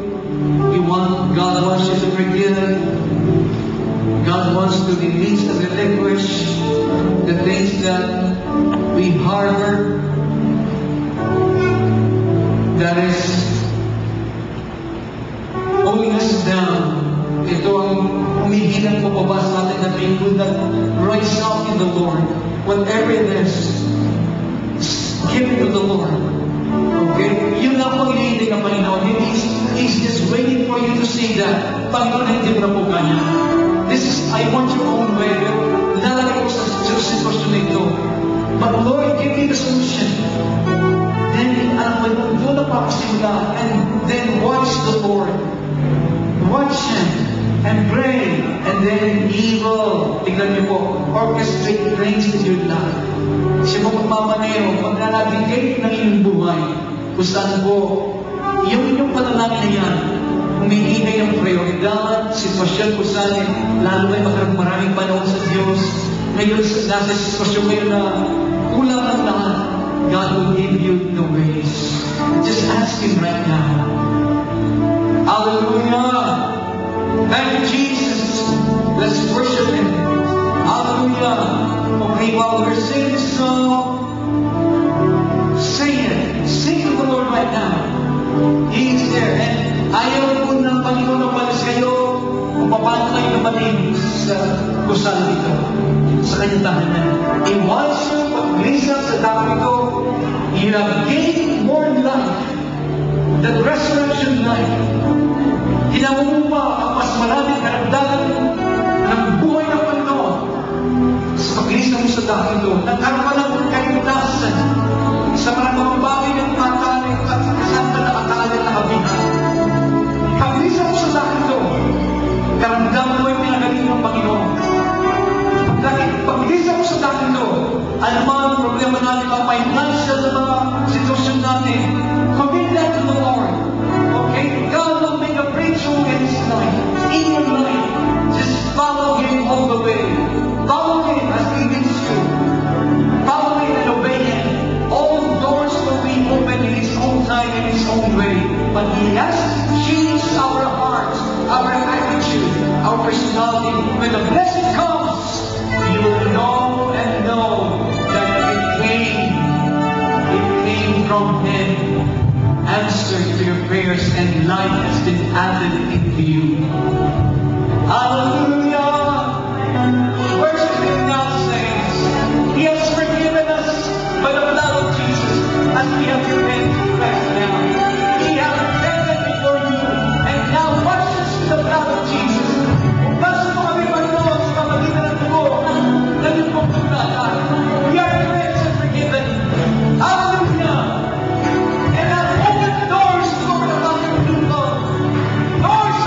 God wants you to forgive. God wants to release and relinquish the things that we harbor that is pulling us down. Ito ang humihilang pababa sa atin na people that rise up in the Lord. Whatever it is, give it to the Lord. Okay? Yun lang po inihiling ng Panginoon. He's just waiting for you to say that, Panginoon, hindi mo na po kanya. This is, I want your own way. Lalagay ko sa sitwasyon na ito. But Lord, give me the solution. Then, doon na papasimula. And then watch the Lord. Watch Him. And pray. And then He will, tignan niyo po, orchestrate things in your life. Siya po magmamaneho, maglalagigate ng inyong buhay. Kung saan po, yung inyong panalangin na yan, umiingay ang prioridad, sitwasyon kung saan, lalo ay maraming panahon sa Diyos. Ngayon, nasa sitwasyon kayo na kulang ang lahat. God will give you the ways. Just ask Him right now. Hallelujah! Thank you, Jesus. Let's worship Him. Hallelujah! Okay, while we're singing this song, sing it. Sing to the Lord right now. He is there. And ayaw po ng Panginoon ang balis kayo kung paano kayo nabaling sa kusal dito, sa kanyang tahanan. He wants you, pag-lisa sa tao ito, you have gained more life, that resurrection life. Hinamumupa ang mas maraming karagdagan ng buhay ng Panginoon sa pag-lisa mo sa tao ito. Nagkaroon ka ng kaligtasan sa maraming bagay ng matalik at kasama na akala na kabihan. Pag-lisa mo sa tao ito, karamdaman mo yung pinagaling ng Panginoon. Pag-lisa mo sa tao ito, ano mga problema natin, mga financial na mga sitwasyon natin, commit that to the Lord. Okay? God will make a breakthrough in His life, in your life. Just follow Him all the way. Follow Him as He leads you. Follow added into you. Hallelujah! Worshiping God says, He has forgiven us by the blood of Jesus as we have repented right now. He has repented before you and now washes the blood of Jesus. Basta mo kami magnoon sa pamagitan ng dugo na yung pagkakala. We are cleansed and forgiven. Hallelujah! And that open doors to the other people. Doors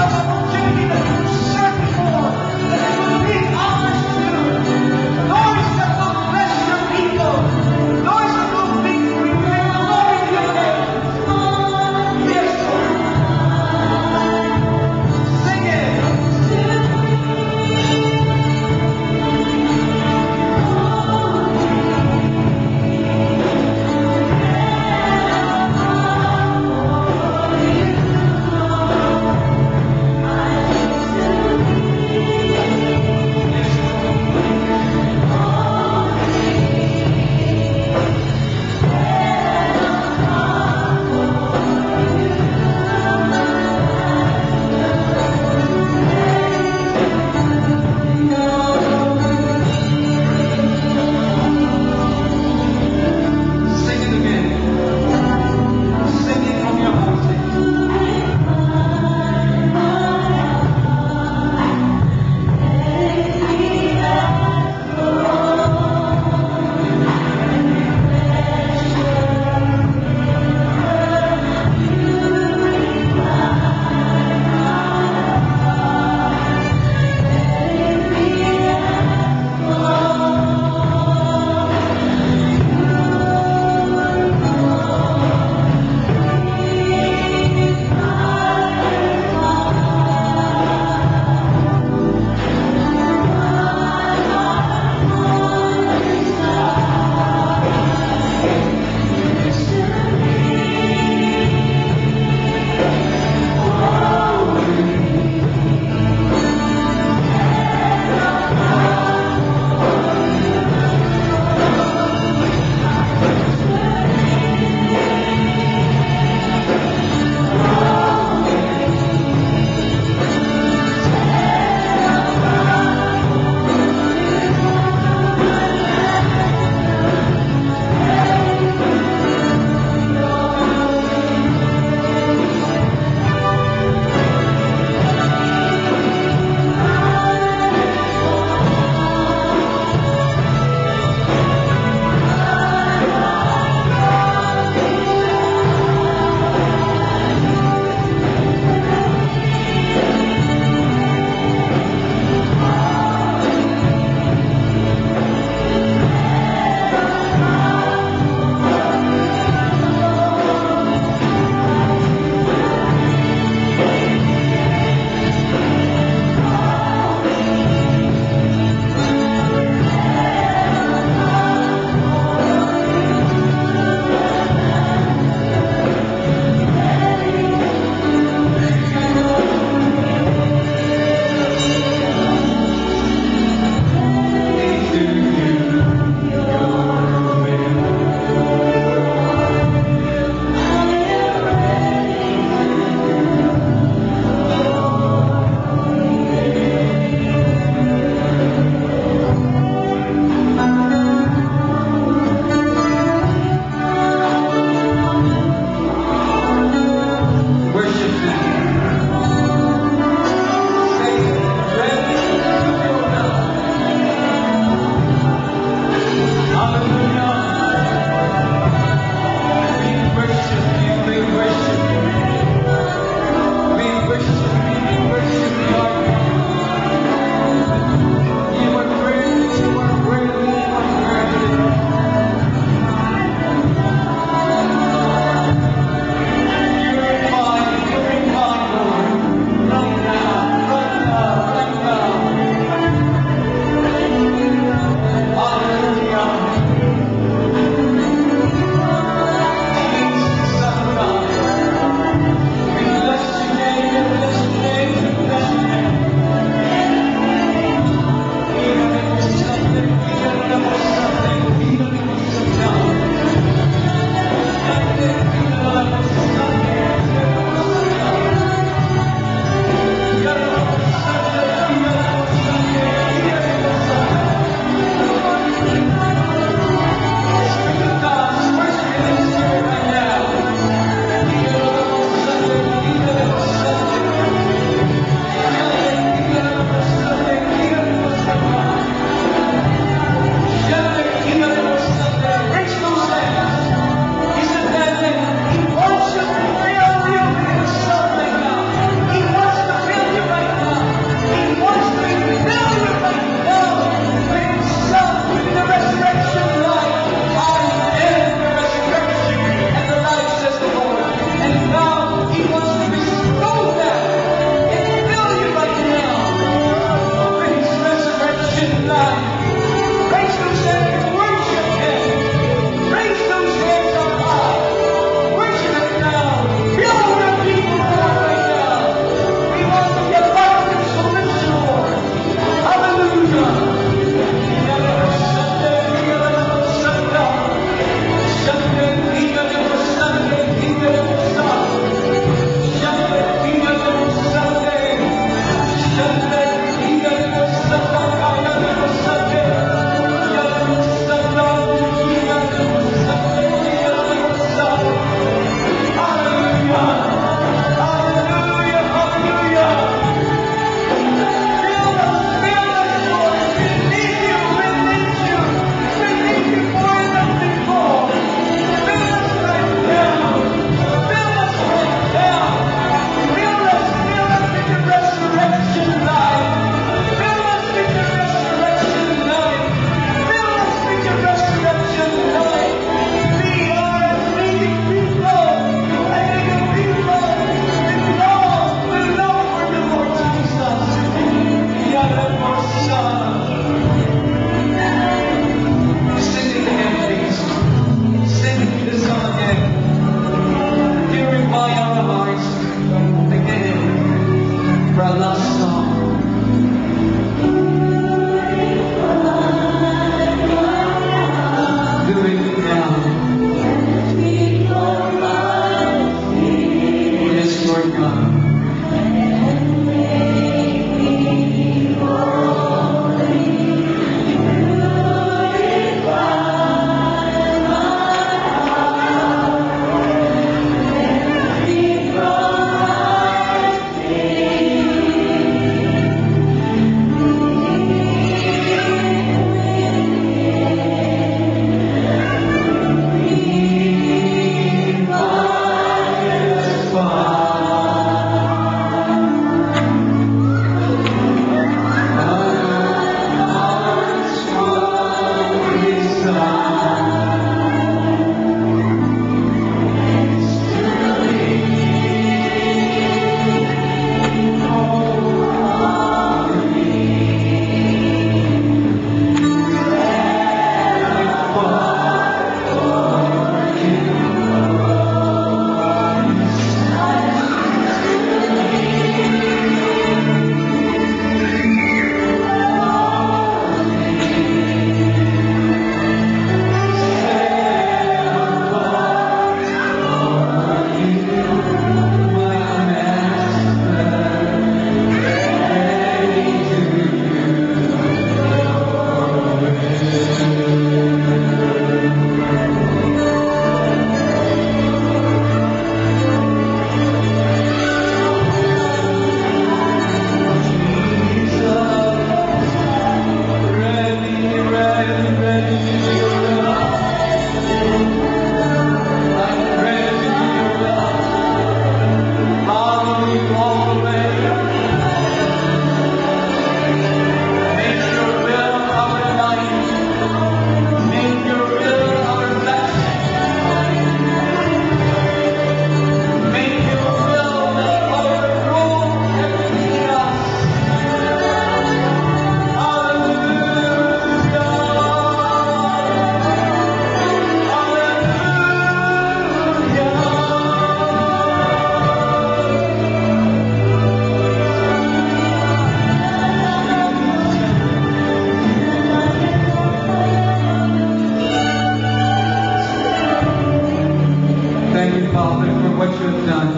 Father, for what you have done.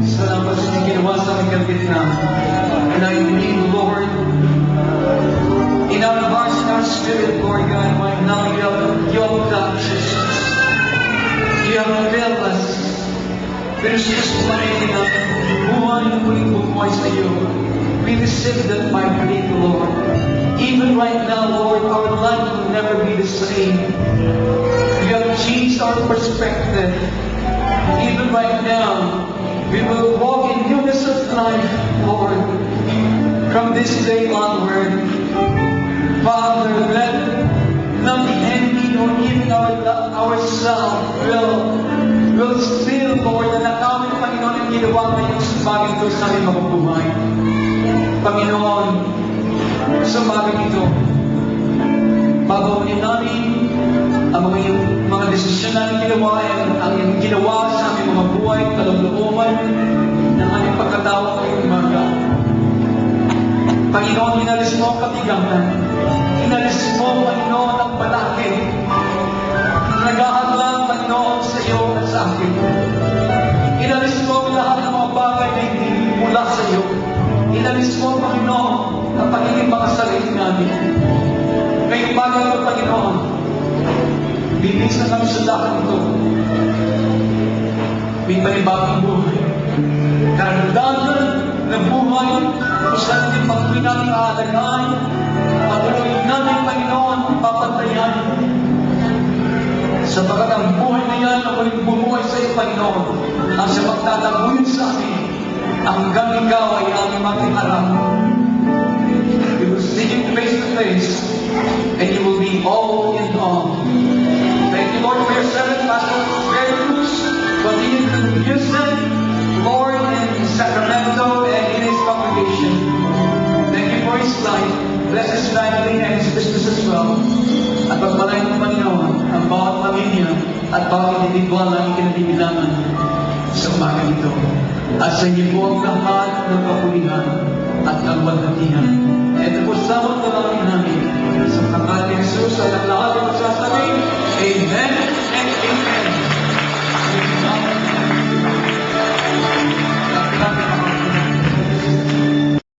Salamat sa ginawa sa aming Vietnam. And I believe, Lord, in our hearts and our spirit, Lord God, right now you have touched us. You have filled us. Pero just playing na buhay na muling bumuhay sa iyo. We receive that by faith, Lord. Even right now, Lord, our life will never be the same. You have changed our perspective. Even right now, we will walk in newness of life, Lord, from this day onward. Father, let not the enemy or even ourselves will steal, Lord, na nakawin, Panginoon, ang ginawa ngayon sa bagay ito sa aming mga buhay. Panginoon, sa bagay ito, babawin namin ang mga desisyon namin ginawa, ang ginawa sa aming mga buhay, kalooban ng aming pagkatawa ngayong umaga. Panginoon, inalis mo ang katigaman. Inalis mo, Panginoon, ang balakid. Nag-ahadlang, Panginoon, sa iyo at sa akin. Inalis mo ang lahat ng mga bagay na hindi mula sa iyo. Inalis mo, Panginoon, ang pagiging mga sarili namin. Ngayong bagay mo, Panginoon, bibis na kami sa lahat ito. May panibagong buhay. Karagdagan ng buhay kung saan din patuloy namin aalagaan, patuloy namin, Panginoon, papantayan. Sapagat ang buhay na yan na muling bumuhay sa iyo, Panginoon, ang siya magtataguin sa amin hanggang ikaw ay aming makiharap. We will see you face to face and you will be all in all. Thank you, Lord, for your servant, Pastor Gary Cruz. Continue to use him, Lord, in Sacramento and in his congregation. Thank you for his life. Bless his family and his business as well. At pagpalain ng Panginoon ang bawat pamilya at bawat individual na ikinalibilangan sa umaga nito. At sa inyo po ang lahat ng kapulihan at kalwalhatihan.